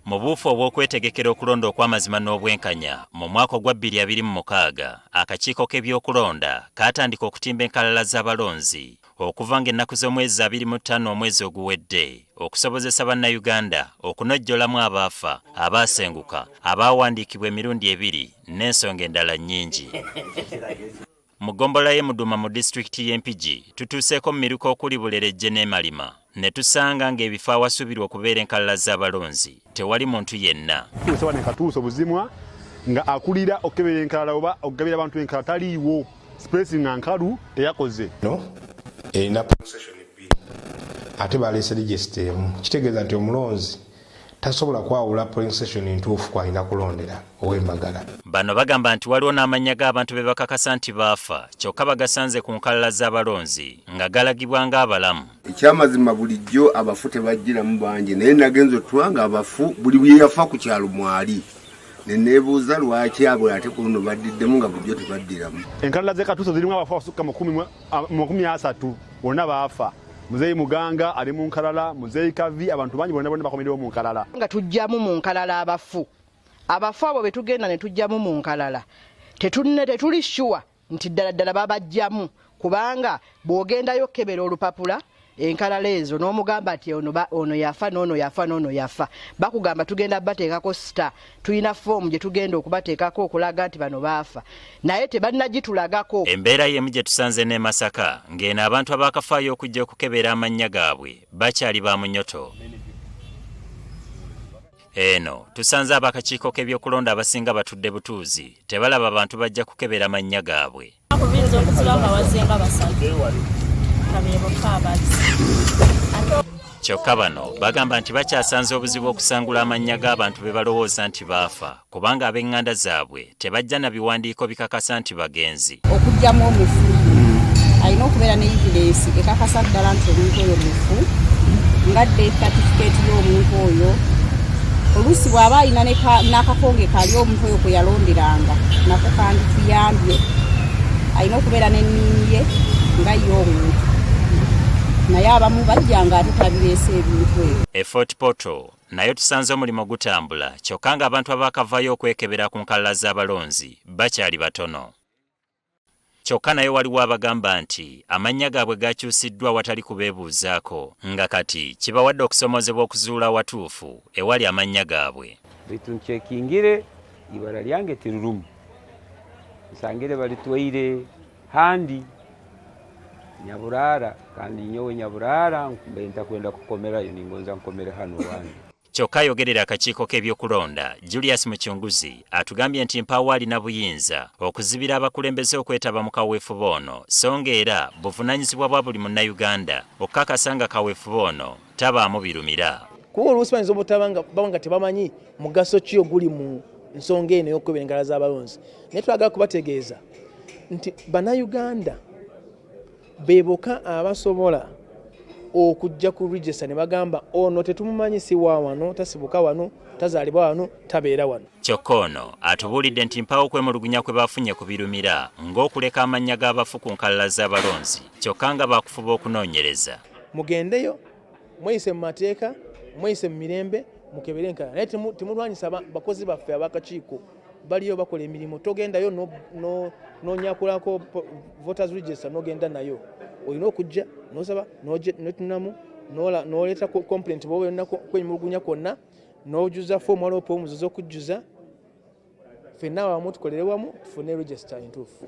Mu buufu obw'okwetegekera okulonda okw'amazima n'obwenkanya mu mwaka ogwa 2026 akakiiko k'ebyokulonda kaatandika okutimba enkalala z'abalonzi okuva ng'ennaku z'omwezi 25 omwezi oguwedde okusobozesa bannayuganda okunojjolamu abaafa abaasenguka abaawandiikibwa emirundi 2 n'ensonga endala nnyingi. Mu ggombolola y'e Muduma mu disitulikiti y'e Mpigi tutuuseeko mu miruko okuli Bulereje ne Malima ne tusanga ng'ebifo awasuubirwa okubeera enkalala z'abalonzi tewali muntu yenna. Tusobola katuusa obuzimwa nga akulira okebera enkalala oba okugabira abantu enkalala taliiwo space nga nkalu teyakoze. No, erina possession bbiri ate baleese register emu kitegeeza nti omulonzi tasobola kwawula polling station entuufu kwalina kulondera ow'Embagala. Bano bagamba nti waliwo n'amannya g'abantu be bakakasa nti baafa kyokka bagasanze ku nkalala z'abalonzi nga galagibwa ng'abalamu. Ekyamazima bulijjo abafu tebajjiramu bangi naye nagenze otwanga abafu buli bye yafa ku kyalo mwali ne neebuuza lwaki abo ate ku luno baddiddemu nga bulijjo tebaddiramu. Enkalala z'ekatuuso zirimu abafu abasukka 30 bonna baafa. Muzeyi Muganga ali mu nkalala, Muzeyi Kavi abantu bangi bonna bakomeddwa mu nkalala. Nga tujjamu mu nkalala abafu abo be tugenda ne tujjamu mu nkalala tetuli sure nti ddala babajjamu kubanga bw'ogendayo kebera olupapula enkalala ezo n'omugamba ati ono yafa n'ono yafa bakugamba tugenda bateekako star tulina form gye tugenda okubateekako okulaga nti bano baafa naye tebannagitulagako. Embeera y'emu gye tusanze ne Masaka ng'eno abantu abaakafaayo okujja okukebera amannya gaabwe bakyali ba munyoto. Eno tusanze abakakiiko k'ebyokulonda abasinga batudde butuuzi tebalaba abantu bajja kukebera amannya gaabwe. Kyokka bano bagamba nti bakyasanze obuzibu okusangula amannya g'abantu be balowooza nti baafa kubanga ab'eŋŋanda zaabwe tebajja na biwandiiko bikakasa nti bagenzi. Okujjamu omufu alina okubeera ne evidence ekakasa ddala nti omuntu oyo mufu nga death certificate y'omuntu oyo. Oluusi bw'aba alina n'akakonge kali omuntu oyo kwe yalonderanga nako kandituyambye alina okubeera n'ennimi ye nga y'omuntu naye abamu bajjanga ate tabireese ebintu ebyo. Fort Portal nayo tusanze omulimu gutambula kyokka nga abantu abaakavaayo okwekebera ku nkalala z'abalonzi bakyali batono. Kyokka naye waliwo abagamba nti amannya gaabwe gakyusiddwa watali kubeebuuzaako nga kati kibawadde okusomozebwa okuzuula watuufu ewali amannya gaabwe. Bitunkyekingire ibara lyange tirulumu nsangire balitwaire handi Nyaburaara kandi nyowe Nyaburaara mbenta kwenda kukomerayo ningonza nkomere hano wange. Kyokka ayogerera akakiiko k'ebyokulonda Julius Mukyunguzi atugambye nti mpaawo alina buyinza okuzibira abakulembeze okwetaba mu kaweefube ono so ng'era buvunaanyizibwa bwa buli munnayuganda okukakasa nga kaweefube ono tabaamu birumira. Kuba oluusi bayinza obanga tebamanyi mugaso ki oguli mu nsonga eno y'okukebera enkalala z'abalonzi naye twagala kubategeeza nti bannayuganda beboka abasobola okujja ku register ne bagamba ono tetumumanyi si wa wano tasibuka wano tazaalibwa wano tabeera wano. Kyokka ono atubuulidde nti mpaawo kwemulugunya kwe bafunye ku birumira ng'okuleka amannya g'abafu ku nkalala z'abalonzi kyokka nga baakufuba okunoonyereza. Mugendeyo mweyise mu mateeka mweyise mu mirembe mukebere enkalala naye timulwanyisa bakozi baffe abakakiiko baliyo bakola emirimu togendayo n'onyakulako voters register n'ogenda nayo olina okujja n'osaba n'otunamu n'oleeta complaint bw'oba olina kwenyumulugunya kwonna n'ojuza foomu waliwo poomu z'okujjuza ffenna awamu tukolere wamu tufune register entuufu.